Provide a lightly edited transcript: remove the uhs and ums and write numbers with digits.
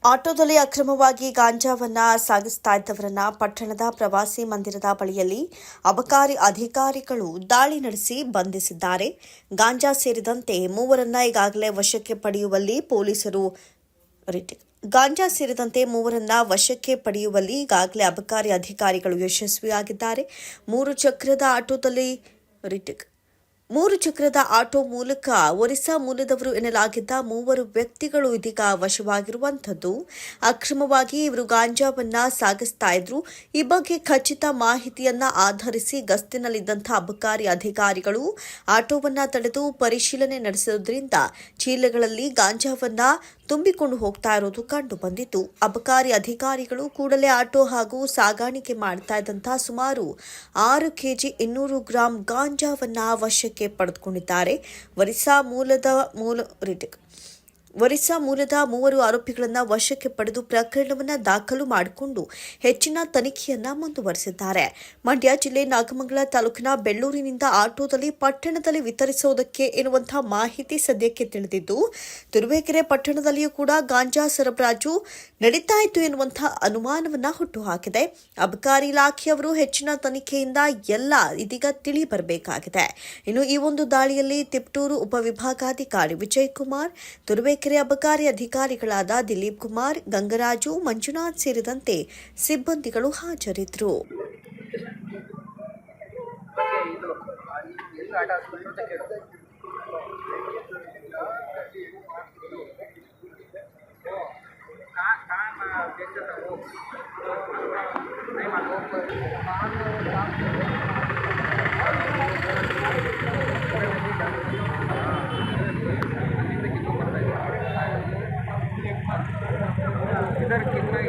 ಆಟೋದಲ್ಲಿ ಅಕ್ರಮವಾಗಿ ಗಾಂಜಾವನ್ನ ಸಾಗಿಸ್ತಾ ಇದ್ದವರನ್ನ ಪಟ್ಟಣದ ಪ್ರವಾಸಿ ಮಂದಿರದ ಬಳಿಯಲ್ಲಿ ಅಬಕಾರಿ ಅಧಿಕಾರಿಗಳು ದಾಳಿ ನಡೆಸಿ ಬಂಧಿಸಿದ್ದಾರೆ. ಗಾಂಜಾ ಸೇರಿದಂತೆ ಮೂವರನ್ನ ಈಗಾಗಲೇ ವಶಕ್ಕೆ ಪಡೆಯುವಲ್ಲಿ ಈಗಾಗಲೇ ಅಬಕಾರಿ ಅಧಿಕಾರಿಗಳು ಯಶಸ್ವಿಯಾಗಿದ್ದಾರೆ. ಮೂರು ಚಕ್ರದ ಆಟೋ ಮೂಲಕ ಒರಿಸ್ಸಾ ಮೂಲದವರು ಎನ್ನಲಾಗಿದ್ದ ಮೂವರು ವ್ಯಕ್ತಿಗಳು ಇದೀಗ ವಶವಾಗಿರುವಂಥದ್ದು. ಅಕ್ರಮವಾಗಿ ಇವರು ಗಾಂಜಾವನ್ನ ಸಾಗಿಸ್ತಾ ಇದ್ರು. ಈ ಬಗ್ಗೆ ಖಚಿತ ಮಾಹಿತಿಯನ್ನ ಆಧರಿಸಿ ಗಸ್ತಿನಲ್ಲಿದ್ದಂಥ ಅಬಕಾರಿ ಅಧಿಕಾರಿಗಳು ಆಟೋವನ್ನ ತಡೆದು ಪರಿಶೀಲನೆ ನಡೆಸಿದ್ರಿಂದ ಚೀಲಗಳಲ್ಲಿ ಗಾಂಜಾವನ್ನ ತುಂಬಿಕೊಂಡು ಹೋಗ್ತಾ ಇರೋದು ಕಂಡು ಬಂದಿತ್ತು. ಅಬಕಾರಿ ಅಧಿಕಾರಿಗಳು ಕೂಡಲೇ ಆಟೋ ಹಾಗೂ ಸಾಗಾಣಿಕೆ ಮಾಡ್ತಾ ಇದ್ದಂತಹ ಸುಮಾರು 6 ಕೆಜಿ 200 ಗ್ರಾಂ ಗಾಂಜಾವನ್ನ ವಶಕ್ಕೆ ಪಡೆದುಕೊಂಡಿದ್ದಾರೆ. ಒರಿಸ್ಸಾ ಮೂಲದ ಮೂವರು ಆರೋಪಿಗಳನ್ನು ವಶಕ್ಕೆ ಪಡೆದು ಪ್ರಕರಣವನ್ನು ದಾಖಲು ಮಾಡಿಕೊಂಡು ಹೆಚ್ಚಿನ ತನಿಖೆಯನ್ನ ಮುಂದುವರೆಸಿದ್ದಾರೆ. ಮಂಡ್ಯ ಜಿಲ್ಲೆ ನಾಗಮಂಗಲ ತಾಲೂಕಿನ ಬೆಳ್ಳೂರಿನಿಂದ ಆಟೋದಲ್ಲಿ ಪಟ್ಟಣದಲ್ಲಿ ವಿತರಿಸುವುದಕ್ಕೆ ಎನ್ನುವಂತಹ ಮಾಹಿತಿ ಸದ್ಯಕ್ಕೆ ತಿಳಿದಿದ್ದು, ತುರುವೇಕೆರೆ ಪಟ್ಟಣದಲ್ಲಿಯೂ ಕೂಡ ಗಾಂಜಾ ಸರಬರಾಜು ನಡೀತಾ ಇತ್ತು ಎನ್ನುವಂತಹ ಅನುಮಾನವನ್ನ ಹುಟ್ಟುಹಾಕಿದೆ. ಅಬಕಾರಿ ಇಲಾಖೆಯವರು ಹೆಚ್ಚಿನ ತನಿಖೆಯಿಂದ ಎಲ್ಲ ಇದೀಗ ತಿಳಿ ಬರಬೇಕಾಗಿದೆ. ಇನ್ನು ಈ ಒಂದು ದಾಳಿಯಲ್ಲಿ ತಿಪಟೂರು ಉಪವಿಭಾಗಾಧಿಕಾರಿ ವಿಜಯ್ ಕುಮಾರ್, ತುರುವೇಕೆರೆ ಅಬಕಾರಿ ಅಧಿಕಾರಿಗಳಾದ ದಿಲೀಪ್ ಕುಮಾರ್, ಗಂಗರಾಜು, ಮಂಜುನಾಥ್ ಸೇರಿದಂತೆ ಸಿಬ್ಬಂದಿಗಳು ಹಾಜರಿದ್ದರು. इधर कितना